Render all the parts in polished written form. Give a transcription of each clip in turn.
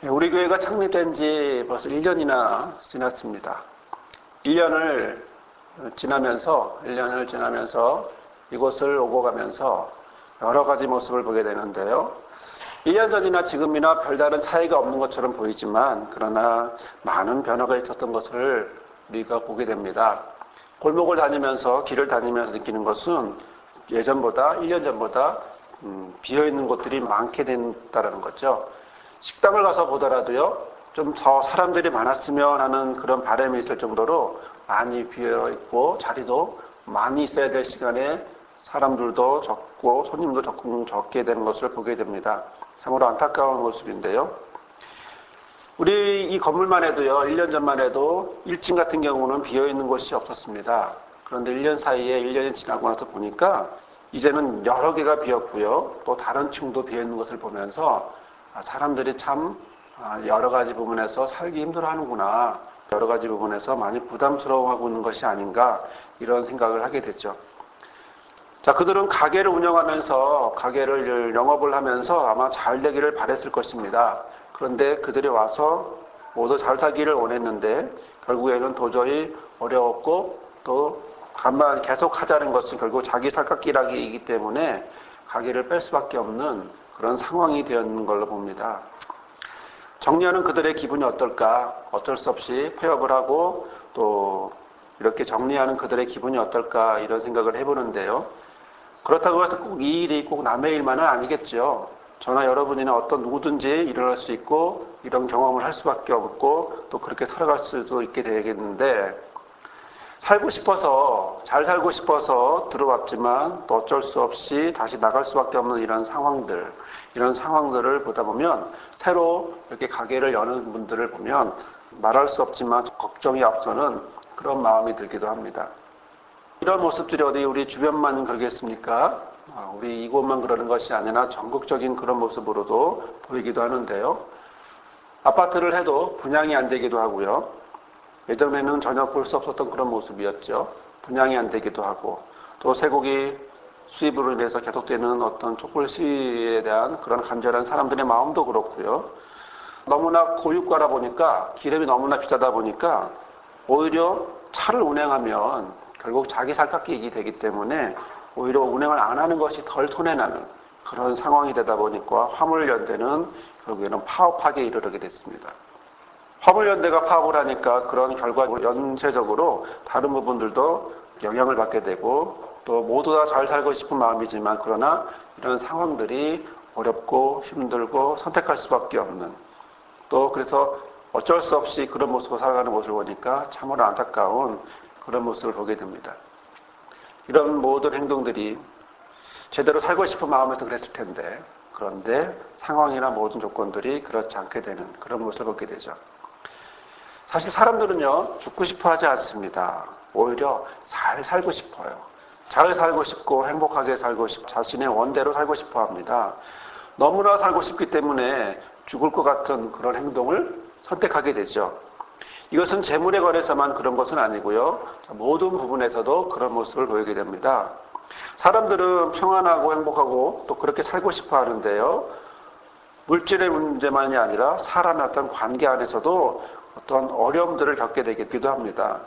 우리 교회가 창립된 지 벌써 1년이나 지났습니다. 1년을 지나면서 이곳을 오고 가면서 여러 가지 모습을 보게 되는데요. 1년 전이나 지금이나 별다른 차이가 없는 것처럼 보이지만 그러나 많은 변화가 있었던 것을 우리가 보게 됩니다. 골목을 다니면서 길을 다니면서 느끼는 것은 예전보다 1년 전보다 비어있는 곳들이 많게 된다는 거죠. 식당을 가서 보더라도요, 좀 더 사람들이 많았으면 하는 그런 바람이 있을 정도로 많이 비어있고 자리도 많이 있어야 될 시간에 사람들도 적고 손님도 적게 되는 것을 보게 됩니다. 참으로 안타까운 모습인데요. 우리 이 건물만 해도요, 1년 전만 해도 1층 같은 경우는 비어있는 곳이 없었습니다. 그런데 1년 사이에 1년이 지나고 나서 보니까 이제는 여러 개가 비었고요, 또 다른 층도 비어있는 것을 보면서 사람들이 참 여러 가지 부분에서 살기 힘들어하는구나, 여러 가지 부분에서 많이 부담스러워하고 있는 것이 아닌가, 이런 생각을 하게 됐죠. 자, 그들은 가게를 운영하면서 가게를 영업을 하면서 아마 잘 되기를 바랬을 것입니다. 그런데 그들이 와서 모두 잘 살기를 원했는데 결국에는 도저히 어려웠고 또 간만 계속 하자는 것은 결국 자기 살갗기라기이기 때문에 가게를 뺄 수밖에 없는 그런 상황이 되었는 걸로 봅니다. 정리하는 그들의 기분이 어떨까? 어쩔 수 없이 폐업을 하고 또 이렇게 정리하는 그들의 기분이 어떨까? 이런 생각을 해보는데요. 그렇다고 해서 꼭 이 일이 꼭 남의 일만은 아니겠죠. 저나 여러분이나 어떤 누구든지 일어날 수 있고 이런 경험을 할 수밖에 없고 또 그렇게 살아갈 수도 있게 되겠는데, 살고 싶어서, 잘 살고 싶어서 들어왔지만 또 어쩔 수 없이 다시 나갈 수밖에 없는 이런 상황들을 보다 보면 새로 이렇게 가게를 여는 분들을 보면 말할 수 없지만 걱정이 앞서는 그런 마음이 들기도 합니다. 이런 모습들이 어디 우리 주변만 그러겠습니까? 우리 이곳만 그러는 것이 아니라 전국적인 그런 모습으로도 보이기도 하는데요. 아파트를 해도 분양이 안 되기도 하고요. 예전에는 전혀 볼 수 없었던 그런 모습이었죠. 분양이 안 되기도 하고, 또 쇠고기 수입으로 인해서 계속되는 어떤 촛불 시위에 대한 그런 간절한 사람들의 마음도 그렇고요. 너무나 고유가라 보니까, 기름이 너무나 비싸다 보니까 오히려 차를 운행하면 결국 자기 살갗기이기 되기 때문에 오히려 운행을 안 하는 것이 덜 손해나는 그런 상황이 되다 보니까 화물연대는 결국에는 파업하게 이르게 됐습니다. 화물연대가 파업을 하니까 그런 결과로 연쇄적으로 다른 부분들도 영향을 받게 되고 또 모두 다 잘 살고 싶은 마음이지만 그러나 이런 상황들이 어렵고 힘들고 선택할 수밖에 없는, 또 그래서 어쩔 수 없이 그런 모습으로 살아가는 모습을 보니까 참으로 안타까운 그런 모습을 보게 됩니다. 이런 모든 행동들이 제대로 살고 싶은 마음에서 그랬을 텐데, 그런데 상황이나 모든 조건들이 그렇지 않게 되는 그런 모습을 보게 되죠. 사실 사람들은요, 죽고 싶어 하지 않습니다. 오히려 잘 살고 싶어요. 잘 살고 싶고 행복하게 살고 싶고 자신의 원대로 살고 싶어 합니다. 너무나 살고 싶기 때문에 죽을 것 같은 그런 행동을 선택하게 되죠. 이것은 재물에 관해서만 그런 것은 아니고요. 모든 부분에서도 그런 모습을 보이게 됩니다. 사람들은 평안하고 행복하고 또 그렇게 살고 싶어 하는데요. 물질의 문제만이 아니라 사람의 어떤 관계 안에서도 어떤 어려움들을 겪게 되기도 합니다.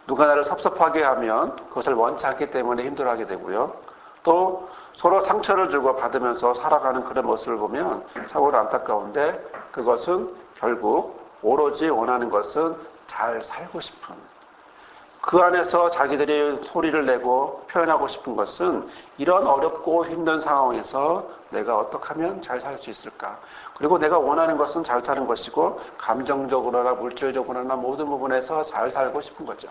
누가 나를 섭섭하게 하면 그것을 원치 않기 때문에 힘들어하게 되고요. 또 서로 상처를 주고 받으면서 살아가는 그런 모습을 보면 참으로 안타까운데, 그것은 결국 오로지 원하는 것은 잘 살고 싶은, 그 안에서 자기들이 소리를 내고 표현하고 싶은 것은 이런 어렵고 힘든 상황에서 내가 어떻게 하면 잘 살 수 있을까? 그리고 내가 원하는 것은 잘 사는 것이고 감정적으로나 물질적으로나 모든 부분에서 잘 살고 싶은 거죠.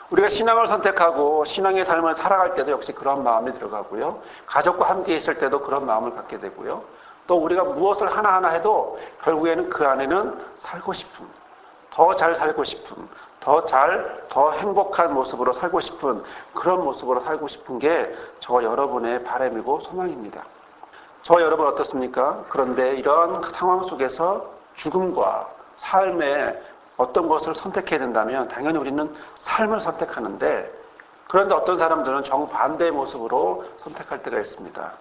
우리가 신앙을 선택하고 신앙의 삶을 살아갈 때도 역시 그런 마음이 들어가고요. 가족과 함께 있을 때도 그런 마음을 갖게 되고요. 또 우리가 무엇을 하나하나 해도 결국에는 그 안에는 살고 싶은, 더 잘 살고 싶은, 더 행복한 모습으로 살고 싶은, 그런 모습으로 살고 싶은 게 저 여러분의 바람이고 소망입니다. 저 여러분 어떻습니까? 그런데 이런 상황 속에서 죽음과 삶의 어떤 것을 선택해야 된다면 당연히 우리는 삶을 선택하는데, 그런데 어떤 사람들은 정반대의 모습으로 선택할 때가 있습니다.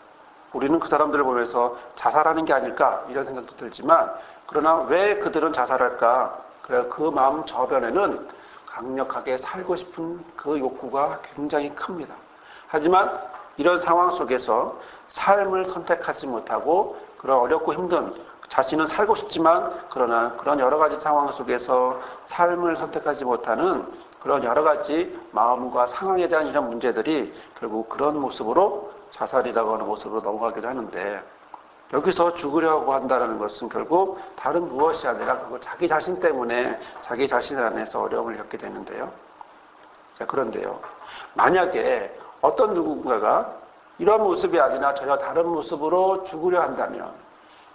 우리는 그 사람들을 보면서 자살하는 게 아닐까 이런 생각도 들지만 그러나 왜 그들은 자살할까? 그래 그 마음 저변에는 강력하게 살고 싶은 그 욕구가 굉장히 큽니다. 하지만 이런 상황 속에서 삶을 선택하지 못하고 그런 어렵고 힘든 자신은 살고 싶지만 그러나 그런 여러 가지 상황 속에서 삶을 선택하지 못하는 그런 여러 가지 마음과 상황에 대한 이런 문제들이 결국 그런 모습으로 자살이라고 하는 모습으로 넘어가기도 하는데 여기서 죽으려고 한다는 것은 결국 다른 무엇이 아니라 자기 자신 때문에 자기 자신 안에서 어려움을 겪게 되는데요. 자, 그런데요. 만약에 어떤 누군가가 이런 모습이 아니라 전혀 다른 모습으로 죽으려 한다면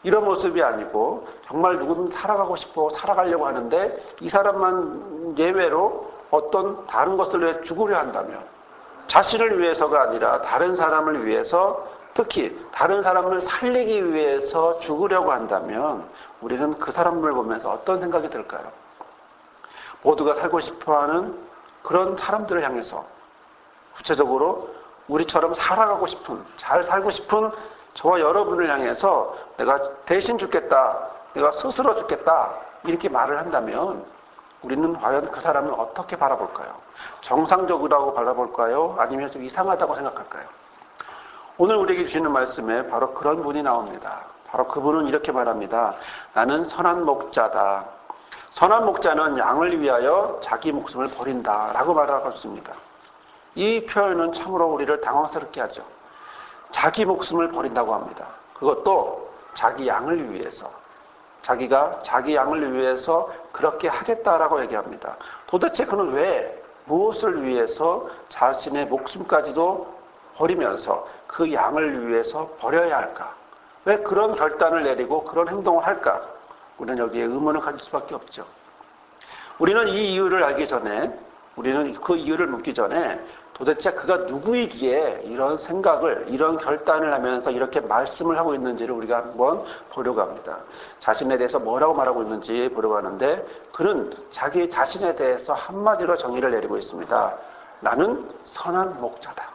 이런 모습이 아니고 정말 누구는 살아가고 싶어 살아가려고 하는데 이 사람만 예외로 어떤 다른 것을 위해 죽으려 한다면 자신을 위해서가 아니라 다른 사람을 위해서 특히 다른 사람을 살리기 위해서 죽으려고 한다면 우리는 그 사람을 보면서 어떤 생각이 들까요? 모두가 살고 싶어하는 그런 사람들을 향해서 구체적으로 우리처럼 살아가고 싶은 잘 살고 싶은 저와 여러분을 향해서 내가 대신 죽겠다, 내가 스스로 죽겠다 이렇게 말을 한다면 우리는 과연 그 사람을 어떻게 바라볼까요? 정상적이라고 바라볼까요? 아니면 좀 이상하다고 생각할까요? 오늘 우리에게 주시는 말씀에 바로 그런 분이 나옵니다. 바로 그분은 이렇게 말합니다. 나는 선한 목자다. 선한 목자는 양을 위하여 자기 목숨을 버린다 라고 말하고 있습니다. 이 표현은 참으로 우리를 당황스럽게 하죠. 자기 목숨을 버린다고 합니다. 그것도 자기 양을 위해서. 자기가 자기 양을 위해서 그렇게 하겠다라고 얘기합니다. 도대체 그는 왜 무엇을 위해서 자신의 목숨까지도 버리면서 그 양을 위해서 버려야 할까? 왜 그런 결단을 내리고 그런 행동을 할까? 우리는 여기에 의문을 가질 수밖에 없죠. 우리는 이 이유를 알기 전에 우리는 그 이유를 묻기 전에 도대체 그가 누구이기에 이런 생각을, 이런 결단을 하면서 이렇게 말씀을 하고 있는지를 우리가 한번 보려고 합니다. 자신에 대해서 뭐라고 말하고 있는지 보려고 하는데 그는 자기 자신에 대해서 한마디로 정의를 내리고 있습니다. 나는 선한 목자다.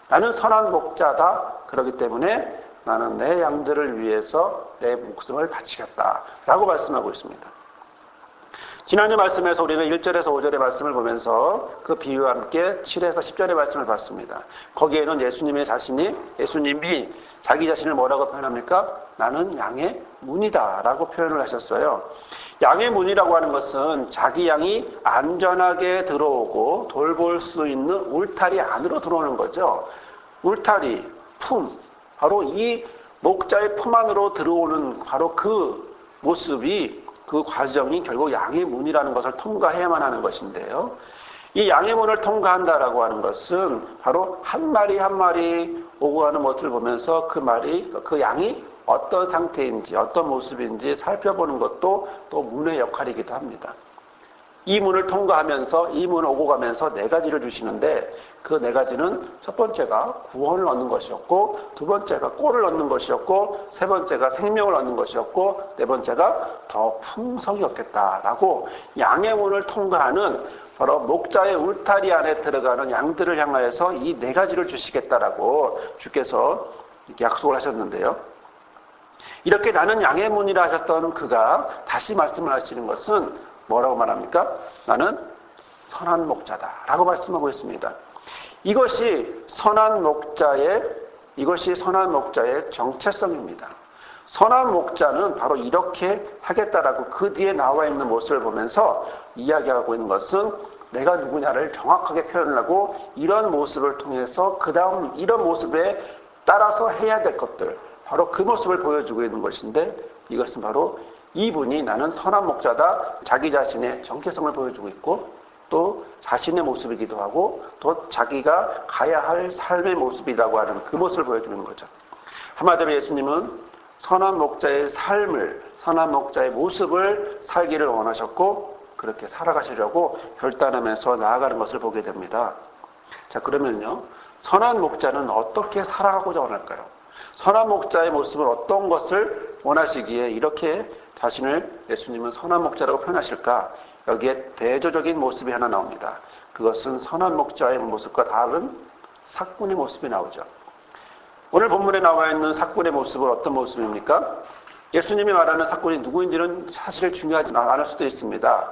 나는 선한 목자다. 그렇기 때문에 나는 내 양들을 위해서 내 목숨을 바치겠다. 라고 말씀하고 있습니다. 지난주 말씀에서 우리는 1절에서 5절의 말씀을 보면서 그 비유와 함께 7에서 10절의 말씀을 봤습니다. 거기에는 예수님이 자기 자신을 뭐라고 표현합니까? 나는 양의 문이다 라고 표현을 하셨어요. 양의 문이라고 하는 것은 자기 양이 안전하게 들어오고 돌볼 수 있는 울타리 안으로 들어오는 거죠. 울타리, 품, 바로 이 목자의 품 안으로 들어오는 바로 그 모습이 그 과정이 결국 양의 문이라는 것을 통과해야만 하는 것인데요. 이 양의 문을 통과한다라고 하는 것은 바로 한 마리 한 마리 오고 가는 모습을 보면서 그 양이 어떤 상태인지 어떤 모습인지 살펴보는 것도 또 문의 역할이기도 합니다. 이 문을 통과하면서 이 문을 오고 가면서 네 가지를 주시는데 그 네 가지는 첫 번째가 구원을 얻는 것이었고 두 번째가 꼴을 얻는 것이었고 세 번째가 생명을 얻는 것이었고 네 번째가 더 풍성이 얻겠다라고 양의 문을 통과하는 바로 목자의 울타리 안에 들어가는 양들을 향하여서 이 네 가지를 주시겠다라고 주께서 이렇게 약속을 하셨는데요. 이렇게 나는 양의 문이라 하셨던 그가 다시 말씀을 하시는 것은 뭐라고 말합니까? 나는 선한 목자다 라고 말씀하고 있습니다. 이것이 선한 목자의 정체성입니다. 선한 목자는 바로 이렇게 하겠다라고 그 뒤에 나와 있는 모습을 보면서 이야기하고 있는 것은 내가 누구냐를 정확하게 표현을 하고 이런 모습을 통해서 그 다음 이런 모습에 따라서 해야 될 것들 바로 그 모습을 보여주고 있는 것인데 이것은 바로 이분이 나는 선한 목자다. 자기 자신의 정체성을 보여주고 있고 또 자신의 모습이기도 하고 또 자기가 가야 할 삶의 모습이라고 하는 그 모습을 보여주는 거죠. 한마디로 예수님은 선한 목자의 삶을, 선한 목자의 모습을 살기를 원하셨고 그렇게 살아가시려고 결단하면서 나아가는 것을 보게 됩니다. 자, 그러면요. 선한 목자는 어떻게 살아가고자 원할까요? 선한 목자의 모습은 어떤 것을 원하시기에 이렇게 자신을 예수님은 선한 목자라고 표현하실까? 여기에 대조적인 모습이 하나 나옵니다. 그것은 선한 목자의 모습과 다른 사꾼의 모습이 나오죠. 오늘 본문에 나와 있는 삭군의 모습은 어떤 모습입니까? 예수님이 말하는 삭군이 누구인지는 사실 중요하지 않을 수도 있습니다.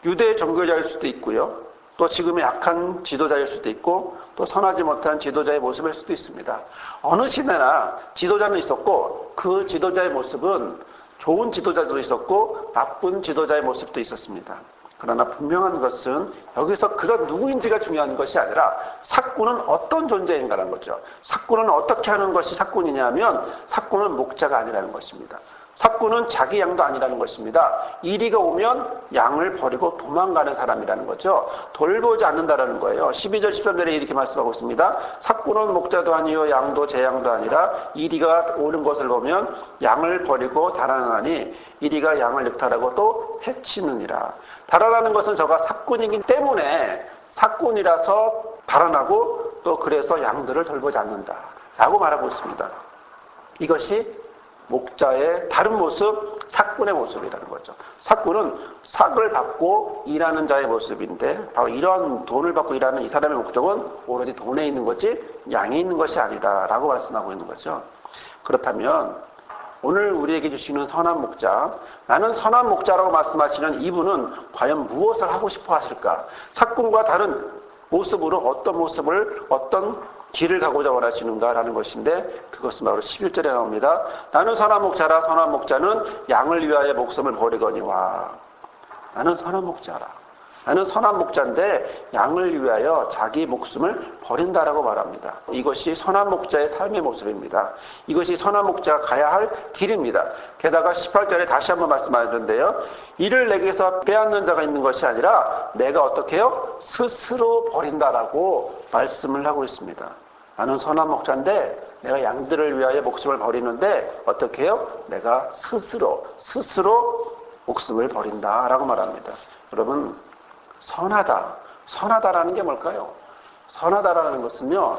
유대 종교자일 수도 있고요. 또 지금의 약한 지도자일 수도 있고 또 선하지 못한 지도자의 모습일 수도 있습니다. 어느 시대나 지도자는 있었고 그 지도자의 모습은 좋은 지도자도 있었고 나쁜 지도자의 모습도 있었습니다. 그러나 분명한 것은 여기서 그저 누구인지가 중요한 것이 아니라 삭군은 어떤 존재인가라는 거죠. 삭군은 어떻게 하는 것이 삭군이냐면 삭군은 목자가 아니라는 것입니다. 삭군은 자기 양도 아니라는 것입니다. 이리가 오면 양을 버리고 도망가는 사람이라는 거죠. 돌보지 않는다라는 거예요. 12절 13절에 이렇게 말씀하고 있습니다. 삭군은 목자도 아니요 양도 제 양도 아니라 이리가 오는 것을 보면 양을 버리고 달아나니 이리가 양을 늑탈하고 또 해치느니라. 달아나는 것은 저가 삭군이기 때문에 삭군이라서 달아나고 또 그래서 양들을 돌보지 않는다라고 말하고 있습니다. 이것이 목자의 다른 모습, 삭군의 모습이라는 거죠. 삭군은 삭을 받고 일하는 자의 모습인데 바로 이런 돈을 받고 일하는 이 사람의 목적은 오로지 돈에 있는 거지 양에 있는 것이 아니다라고 말씀하고 있는 거죠. 그렇다면 오늘 우리에게 주시는 선한 목자, 나는 선한 목자라고 말씀하시는 이분은 과연 무엇을 하고 싶어 하실까? 삭군과 다른 모습으로 어떤 모습을, 어떤 길을 가고자 원하시는가라는 것인데 그것은 바로 11절에 나옵니다. 나는 선한 목자라. 선한 목자는 양을 위하여 목숨을 버리거니와. 나는 선한 목자라. 나는 선한 목자인데 양을 위하여 자기 목숨을 버린다라고 말합니다. 이것이 선한 목자의 삶의 모습입니다. 이것이 선한 목자가 가야 할 길입니다. 게다가 18절에 다시 한번 말씀하셨는데요. 이를 내게서 빼앗는 자가 있는 것이 아니라 내가 어떻게 해요? 스스로 버린다라고 말씀을 하고 있습니다. 나는 선한 목자인데 내가 양들을 위하여 목숨을 버리는데 어떻게 해요? 내가 스스로 목숨을 버린다라고 말합니다. 여러분, 선하다라는 게 뭘까요? 선하다라는 것은요,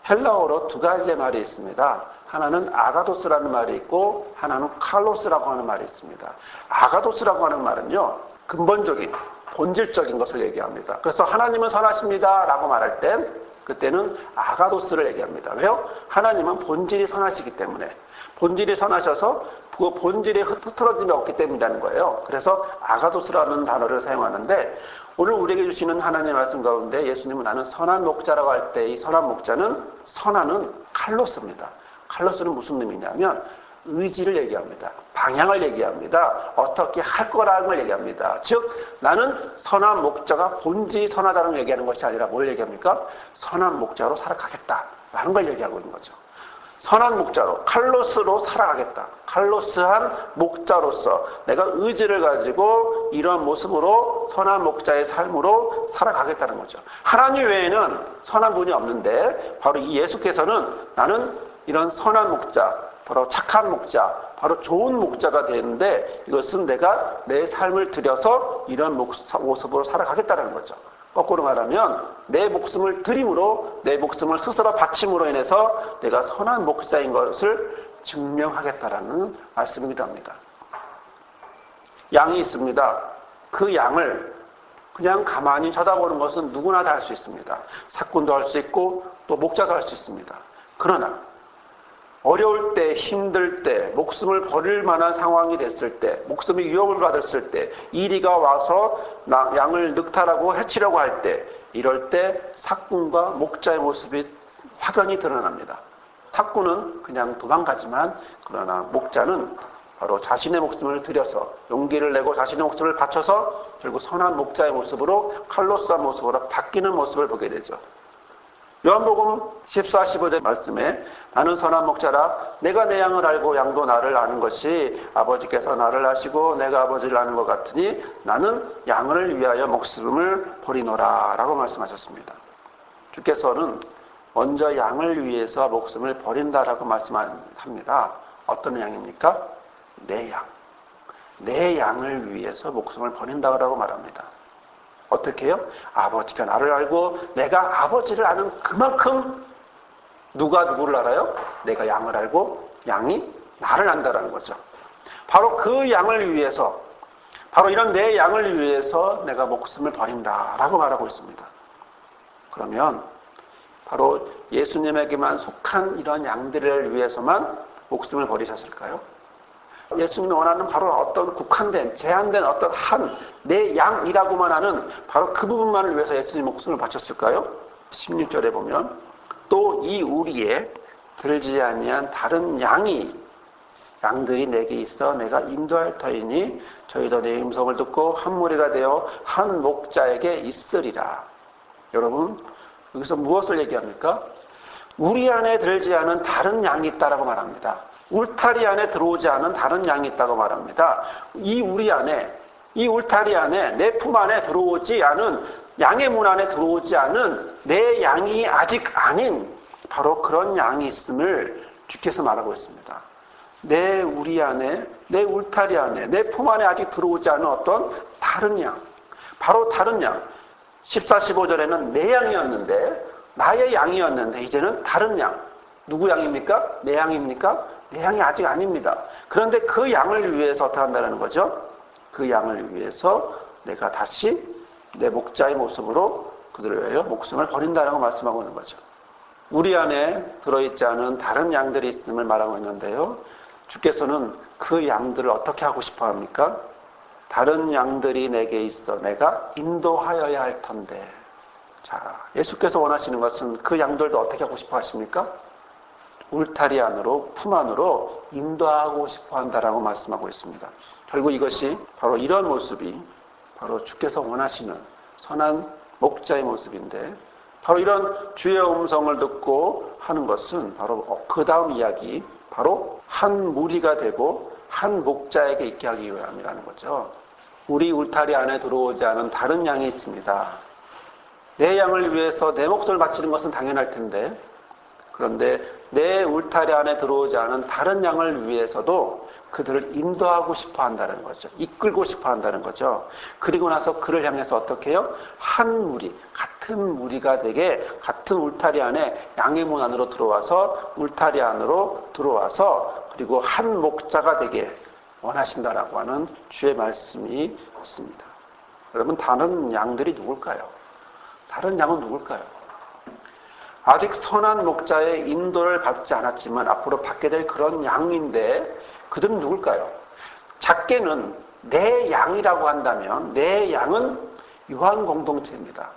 헬라어로 두 가지의 말이 있습니다. 하나는 아가도스라는 말이 있고 하나는 칼로스라고 하는 말이 있습니다. 아가도스라고 하는 말은요, 근본적인, 본질적인 것을 얘기합니다. 그래서 하나님은 선하십니다 라고 말할 땐 그때는 아가도스를 얘기합니다. 왜요? 하나님은 본질이 선하시기 때문에. 본질이 선하셔서 그 본질에 흐트러짐이 없기 때문이라는 거예요. 그래서 아가도스라는 단어를 사용하는데 오늘 우리에게 주시는 하나님의 말씀 가운데 예수님은 나는 선한 목자라고 할 때 이 선한 목자는 선하는 칼로스입니다. 칼로스는 무슨 의미냐면 의지를 얘기합니다. 방향을 얘기합니다. 어떻게 할 거라는 걸 얘기합니다. 즉 나는 선한 목자가 본질이 선하다는 걸 얘기하는 것이 아니라 뭘 얘기합니까? 선한 목자로 살아가겠다라는 걸 얘기하고 있는 거죠. 선한 목자로, 칼로스로 살아가겠다. 칼로스한 목자로서 내가 의지를 가지고 이러한 모습으로 선한 목자의 삶으로 살아가겠다는 거죠. 하나님 외에는 선한 분이 없는데 바로 이 예수께서는 나는 이런 선한 목자, 바로 착한 목자, 바로 좋은 목자가 되는데 이것은 내가 내 삶을 들여서 이런 모습으로 살아가겠다는 거죠. 거꾸로 말하면 내 목숨을 드림으로 내 목숨을 스스로 바침으로 인해서 내가 선한 목자인 것을 증명하겠다라는 말씀이기도 합니다. 양이 있습니다. 그 양을 그냥 가만히 쳐다보는 것은 누구나 다 할 수 있습니다. 삭군도 할 수 있고 또 목자도 할 수 있습니다. 그러나 어려울 때, 힘들 때, 목숨을 버릴 만한 상황이 됐을 때, 목숨이 위협을 받았을 때, 이리가 와서 양을 늑탈하고 해치려고 할 때, 이럴 때 삭군과 목자의 모습이 확연히 드러납니다. 삭군은 그냥 도망가지만 그러나 목자는 바로 자신의 목숨을 들여서 용기를 내고 자신의 목숨을 바쳐서 결국 선한 목자의 모습으로 칼로스한 모습으로 바뀌는 모습을 보게 되죠. 요한복음 14, 15절 말씀에 나는 선한 목자라 내가 내 양을 알고 양도 나를 아는 것이 아버지께서 나를 아시고 내가 아버지를 아는 것 같으니 나는 양을 위하여 목숨을 버리노라 라고 말씀하셨습니다. 주께서는 먼저 양을 위해서 목숨을 버린다라고 말씀합니다. 어떤 양입니까? 내 양. 내 양을 위해서 목숨을 버린다라고 말합니다. 어떻게 해요? 아버지가 나를 알고 내가 아버지를 아는 그만큼 누가 누구를 알아요? 내가 양을 알고 양이 나를 안다라는 거죠. 바로 그 양을 위해서, 바로 이런 내 양을 위해서 내가 목숨을 버린다라고 말하고 있습니다. 그러면 바로 예수님에게만 속한 이런 양들을 위해서만 목숨을 버리셨을까요? 예수님이 원하는 바로 어떤 국한된, 제한된 어떤 내 양이라고만 하는 바로 그 부분만을 위해서 예수님 목숨을 바쳤을까요? 16절에 보면 또 이 우리에 들지 아니한 다른 양들이 내게 있어 내가 인도할 터이니 저희도 내 음성을 듣고 한 무리가 되어 한 목자에게 있으리라. 여러분, 여기서 무엇을 얘기합니까? 우리 안에 들지 않은 다른 양이 있다라고 말합니다. 울타리 안에 들어오지 않은 다른 양이 있다고 말합니다. 이 울타리 안에, 내 품 안에 들어오지 않은, 양의 문 안에 들어오지 않은 내 양이 아직 아닌 바로 그런 양이 있음을 주께서 말하고 있습니다. 우리 안에, 내 울타리 안에, 내 품 안에 아직 들어오지 않은 어떤 다른 양, 바로 다른 양. 14, 15절에는 내 양이었는데, 나의 양이었는데 이제는 다른 양. 누구 양입니까? 내 양입니까? 내 양이 아직 아닙니다. 그런데 그 양을 위해서 어떻게 한다는 거죠? 그 양을 위해서 내가 다시 내 목자의 모습으로 그들을 위하여 목숨을 버린다라고 말씀하고 있는 거죠. 우리 안에 들어있지 않은 다른 양들이 있음을 말하고 있는데요. 주께서는 그 양들을 어떻게 하고 싶어 합니까? 다른 양들이 내게 있어 내가 인도하여야 할 텐데. 자, 예수께서 원하시는 것은 그 양들도 어떻게 하고 싶어 하십니까? 울타리 안으로, 품 안으로 인도하고 싶어 한다라고 말씀하고 있습니다. 결국 이것이 바로 이런 모습이 바로 주께서 원하시는 선한 목자의 모습인데, 바로 이런 주의 음성을 듣고 하는 것은 바로 그 다음 이야기, 바로 한 무리가 되고 한 목자에게 있게 하기 위함이라는 거죠. 우리 울타리 안에 들어오지 않은 다른 양이 있습니다. 내 양을 위해서 내 목숨을 바치는 것은 당연할 텐데, 그런데 내 울타리 안에 들어오지 않은 다른 양을 위해서도 그들을 인도하고 싶어 한다는 거죠. 이끌고 싶어 한다는 거죠. 그리고 나서 그를 향해서 어떻게 해요? 한 무리, 같은 무리가 되게 같은 울타리 안에 양의 문 안으로 들어와서 울타리 안으로 들어와서 그리고 한 목자가 되게 원하신다라고 하는 주의 말씀이 있습니다. 여러분, 다른 양들이 누굴까요? 다른 양은 누굴까요? 아직 선한 목자의 인도를 받지 않았지만 앞으로 받게 될 그런 양인데 그들은 누굴까요? 작게는 내 양이라고 한다면 내 양은 유한 공동체입니다.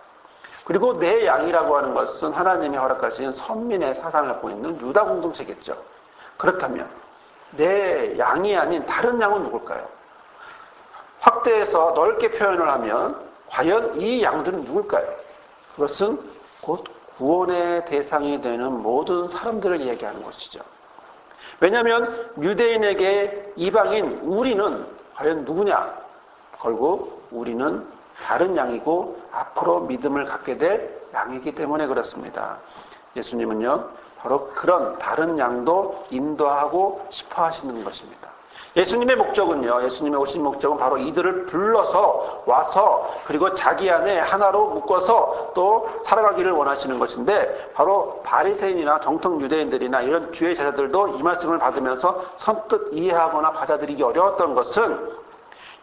그리고 내 양이라고 하는 것은 하나님이 허락하신 선민의 사상을 갖고 있는 유다 공동체겠죠. 그렇다면 내 양이 아닌 다른 양은 누굴까요? 확대해서 넓게 표현을 하면 과연 이 양들은 누굴까요? 그것은 곧 구원의 대상이 되는 모든 사람들을 얘기하는 것이죠. 왜냐하면 유대인에게 이방인 우리는 과연 누구냐? 결국 우리는 다른 양이고 앞으로 믿음을 갖게 될 양이기 때문에 그렇습니다. 예수님은요, 바로 그런 다른 양도 인도하고 싶어 하시는 것입니다. 예수님의 목적은요, 예수님의 오신 목적은 바로 이들을 불러서 와서 그리고 자기 안에 하나로 묶어서 또 살아가기를 원하시는 것인데, 바로 바리새인이나 정통 유대인들이나 이런 주의 제자들도 이 말씀을 받으면서 선뜻 이해하거나 받아들이기 어려웠던 것은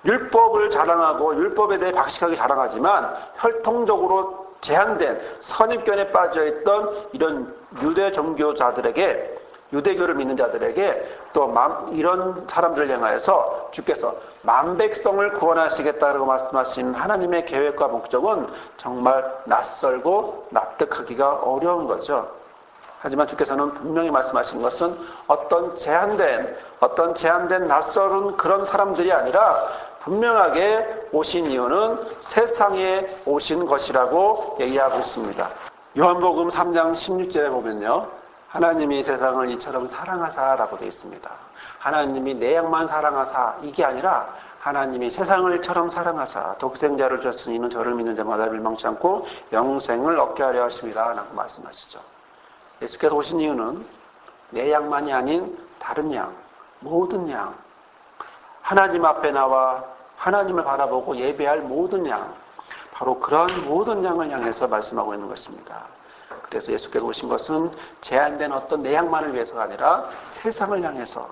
율법을 자랑하고 율법에 대해 박식하게 자랑하지만 혈통적으로 제한된 선입견에 빠져있던 이런 유대 종교자들에게, 유대교를 믿는 자들에게 또 이런 사람들을 향하여서 주께서 만백성을 구원하시겠다고 말씀하신 하나님의 계획과 목적은 정말 낯설고 납득하기가 어려운 거죠. 하지만 주께서는 분명히 말씀하신 것은 어떤 제한된 낯설은 그런 사람들이 아니라 분명하게 오신 이유는 세상에 오신 것이라고 얘기하고 있습니다. 요한복음 3장 16절에 보면요, 하나님이 세상을 이처럼 사랑하사라고 되어 있습니다. 하나님이 내 양만 사랑하사, 이게 아니라 하나님이 세상을 이처럼 사랑하사 독생자를 주셨으니 이는 저를 믿는 자마다 멸망치 않고 영생을 얻게 하려 하심이라 라고 말씀하시죠. 예수께서 오신 이유는 내 양만이 아닌 다른 양, 모든 양, 하나님 앞에 나와 하나님을 바라보고 예배할 모든 양, 바로 그런 모든 양을 향해서 말씀하고 있는 것입니다. 그래서 예수께서 오신 것은 제한된 어떤 내 양만을 위해서가 아니라 세상을 향해서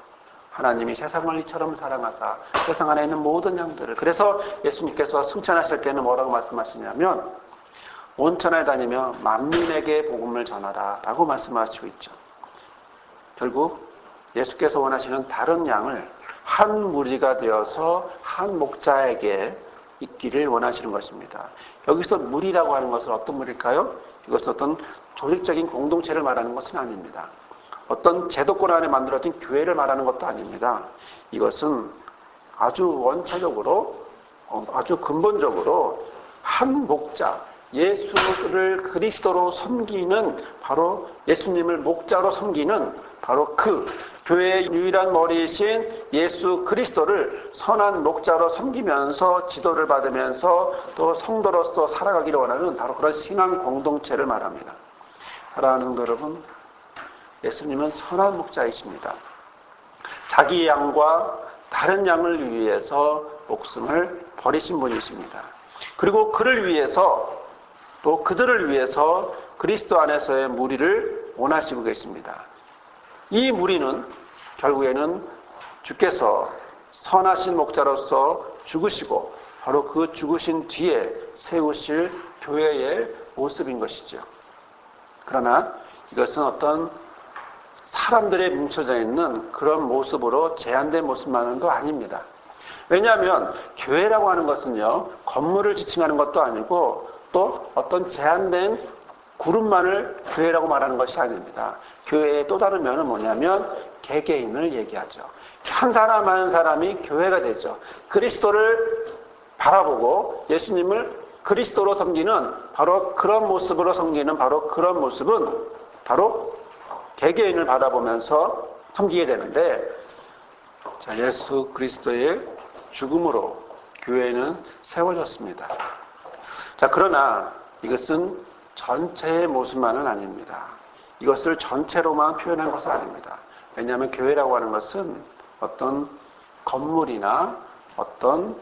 하나님이 세상을 이처럼 사랑하사 세상 안에 있는 모든 양들을, 그래서 예수님께서 승천하실 때는 뭐라고 말씀하시냐면 온천에 다니며 만민에게 복음을 전하라 라고 말씀하시고 있죠. 결국 예수께서 원하시는 다른 양을 한 무리가 되어서 한 목자에게 있기를 원하시는 것입니다. 여기서 무리라고 하는 것은 어떤 무리일까요? 이것은 어떤 조직적인 공동체를 말하는 것은 아닙니다. 어떤 제도권 안에 만들어진 교회를 말하는 것도 아닙니다. 이것은 아주 원초적으로, 아주 근본적으로 한 목자, 예수를 그리스도로 섬기는, 바로 예수님을 목자로 섬기는 바로 그 교회의 유일한 머리이신 예수 그리스도를 선한 목자로 섬기면서 지도를 받으면서 또 성도로서 살아가기를 원하는 바로 그런 신앙 공동체를 말합니다. 사랑하는 성도 여러분, 예수님은 선한 목자이십니다. 자기 양과 다른 양을 위해서 목숨을 버리신 분이십니다. 그리고 그를 위해서, 또 그들을 위해서 그리스도 안에서의 무리를 원하시고 계십니다. 이 무리는 결국에는 주께서 선하신 목자로서 죽으시고 바로 그 죽으신 뒤에 세우실 교회의 모습인 것이죠. 그러나 이것은 어떤 사람들에 뭉쳐져 있는 그런 모습으로 제한된 모습만도 아닙니다. 왜냐하면 교회라고 하는 것은요, 건물을 지칭하는 것도 아니고 또 어떤 제한된 그룹만을 교회라고 말하는 것이 아닙니다. 교회의 또 다른 면은 뭐냐면 개개인을 얘기하죠. 한 사람 한 사람이 교회가 되죠. 그리스도를 바라보고 예수님을 그리스도로 섬기는 바로 그런 모습으로 섬기는 바로 그런 모습은 바로 개개인을 바라보면서 섬기게 되는데, 자, 예수 그리스도의 죽음으로 교회는 세워졌습니다. 자, 그러나 이것은 전체의 모습만은 아닙니다. 이것을 전체로만 표현한 것은 아닙니다. 왜냐하면 교회라고 하는 것은 어떤 건물이나 어떤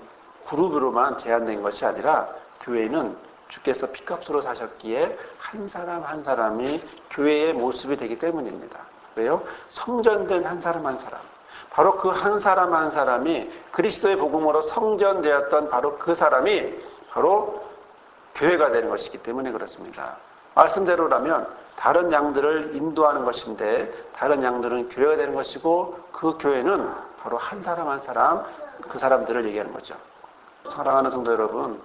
그룹으로만 제한된 것이 아니라 교회는 주께서 피값으로 사셨기에 한 사람 한 사람이 교회의 모습이 되기 때문입니다. 왜요? 성전된 한 사람 한 사람. 바로 그 한 사람 한 사람이 그리스도의 복음으로 성전되었던 바로 그 사람이 바로 교회가 되는 것이기 때문에 그렇습니다. 말씀대로라면 다른 양들을 인도하는 것인데 다른 양들은 교회가 되는 것이고 그 교회는 바로 한 사람 한 사람, 그 사람들을 얘기하는 거죠. 사랑하는 성도 여러분,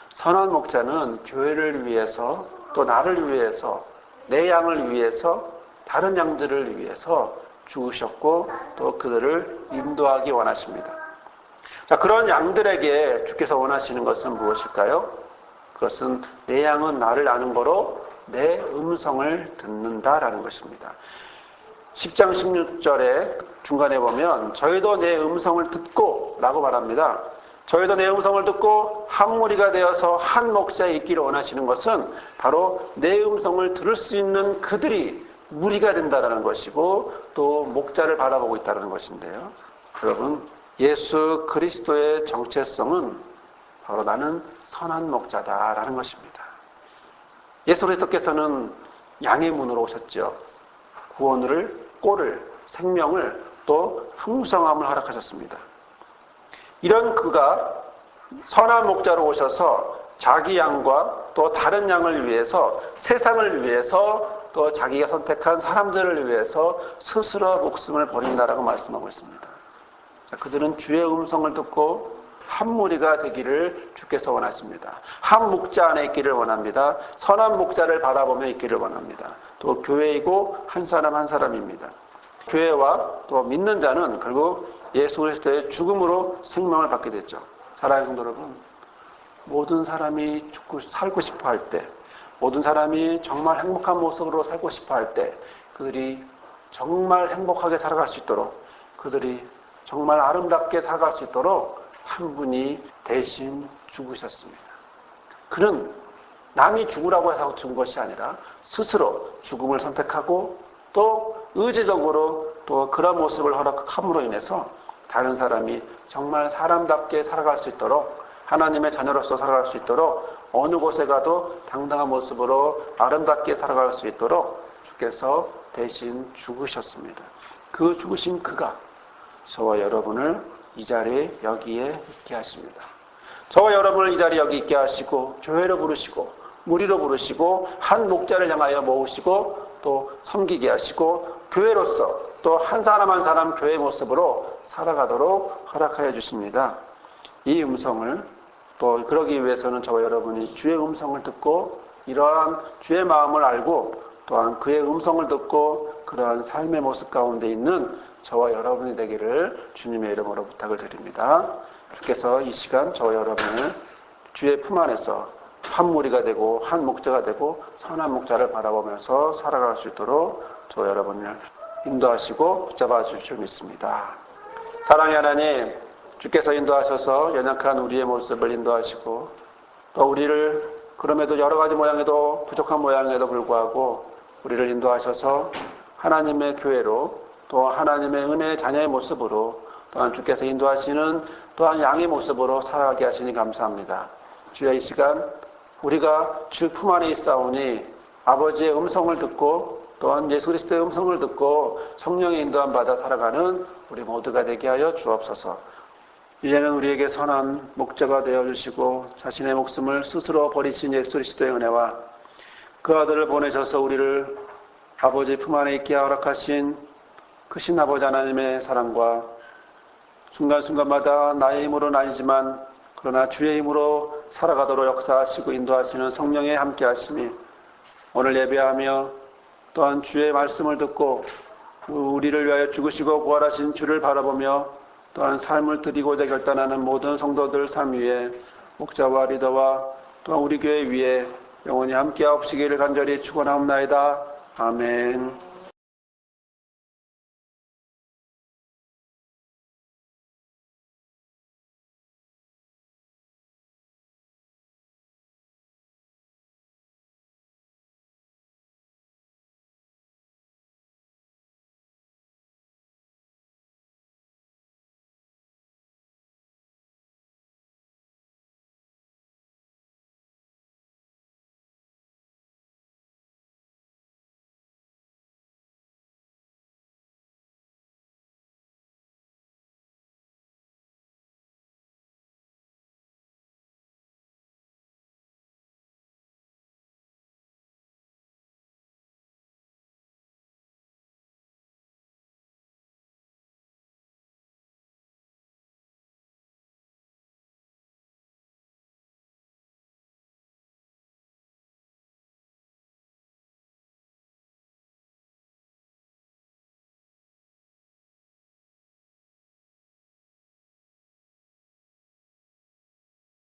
선한 목자는 교회를 위해서 또 나를 위해서 내 양을 위해서 다른 양들을 위해서 죽으셨고 또 그들을 인도하기 원하십니다. 자, 그런 양들에게 주께서 원하시는 것은 무엇일까요? 그것은 내 양은 나를 아는 거로 내 음성을 듣는다라는 것입니다. 10장 16절에 중간에 보면 저희도 내 음성을 듣고 라고 말합니다. 저희도 내 음성을 듣고 한 무리가 되어서 한 목자에 있기를 원하시는 것은 바로 내 음성을 들을 수 있는 그들이 무리가 된다라는 것이고 또 목자를 바라보고 있다는 것인데요. 여러분, 예수 그리스도의 정체성은 바로 나는 선한 목자다라는 것입니다. 예수 그리스도께서는 양의 문으로 오셨죠. 구원을, 꼴을, 생명을 또 풍성함을 허락하셨습니다. 이런 그가 선한 목자로 오셔서 자기 양과 또 다른 양을 위해서, 세상을 위해서 또 자기가 선택한 사람들을 위해서 스스로 목숨을 버린다라고 말씀하고 있습니다. 자, 그들은 주의 음성을 듣고 한 무리가 되기를 주께서 원하십니다. 한 목자 안에 있기를 원합니다. 선한 목자를 바라보며 있기를 원합니다. 또 교회이고 한 사람 한 사람입니다. 교회와 또 믿는 자는 결국 예수 그리스도의 죽음으로 생명을 받게 됐죠. 사랑하는 성도 여러분, 모든 사람이 살고 싶어 할 때, 모든 사람이 정말 행복한 모습으로 살고 싶어 할 때, 그들이 정말 행복하게 살아갈 수 있도록, 그들이 정말 아름답게 살아갈 수 있도록 한 분이 대신 죽으셨습니다. 그는 남이 죽으라고 해서 죽은 것이 아니라 스스로 죽음을 선택하고 또 의지적으로 또 그런 모습을 허락함으로 인해서 다른 사람이 정말 사람답게 살아갈 수 있도록, 하나님의 자녀로서 살아갈 수 있도록, 어느 곳에 가도 당당한 모습으로 아름답게 살아갈 수 있도록 주께서 대신 죽으셨습니다. 그 죽으신 그가 저와 여러분을 이 자리에 여기에 있게 하십니다. 저와 여러분을 이 자리에 여기 있게 하시고 교회로 부르시고 무리로 부르시고 한 목자를 향하여 모으시고 또 섬기게 하시고 교회로서 또 한 사람 한 사람 교회 모습으로 살아가도록 허락하여 주십니다. 이 음성을 또 그러기 위해서는 저와 여러분이 주의 음성을 듣고 이러한 주의 마음을 알고 또한 그의 음성을 듣고 그러한 삶의 모습 가운데 있는 저와 여러분이 되기를 주님의 이름으로 부탁을 드립니다. 주께서 이 시간 저와 여러분을 주의 품 안에서 한 무리가 되고 한 목자가 되고 선한 목자를 바라보면서 살아갈 수 있도록 저와 여러분을 인도하시고 붙잡아 주실 줄 믿습니다. 사랑의 하나님, 주께서 인도하셔서 연약한 우리의 모습을 인도하시고 또 우리를 그럼에도 여러 가지 모양에도 부족한 모양에도 불구하고 우리를 인도하셔서 하나님의 교회로 또 하나님의 은혜의 자녀의 모습으로 또한 주께서 인도하시는 또한 양의 모습으로 살아가게 하시니 감사합니다. 주여 이 시간 우리가 주 품 안에 있사오니 아버지의 음성을 듣고 또한 예수 그리스도의 음성을 듣고 성령의 인도함 받아 살아가는 우리 모두가 되게 하여 주옵소서. 이제는 우리에게 선한 목자가 되어주시고 자신의 목숨을 스스로 버리신 예수 그리스도의 은혜와 그 아들을 보내셔서 우리를 아버지 품 안에 있게 허락하신 크신 아버지 하나님의 사랑과 순간순간마다 나의 힘으로는 아니지만 그러나 주의 힘으로 살아가도록 역사하시고 인도하시는 성령의 함께 하심이 오늘 예배하며 또한 주의 말씀을 듣고 우리를 위하여 죽으시고 부활하신 주를 바라보며 또한 삶을 드리고자 결단하는 모든 성도들 삶 위에 목자와 리더와 또한 우리 교회 위에 영원히 함께하옵시기를 간절히 축원하옵나이다. 아멘.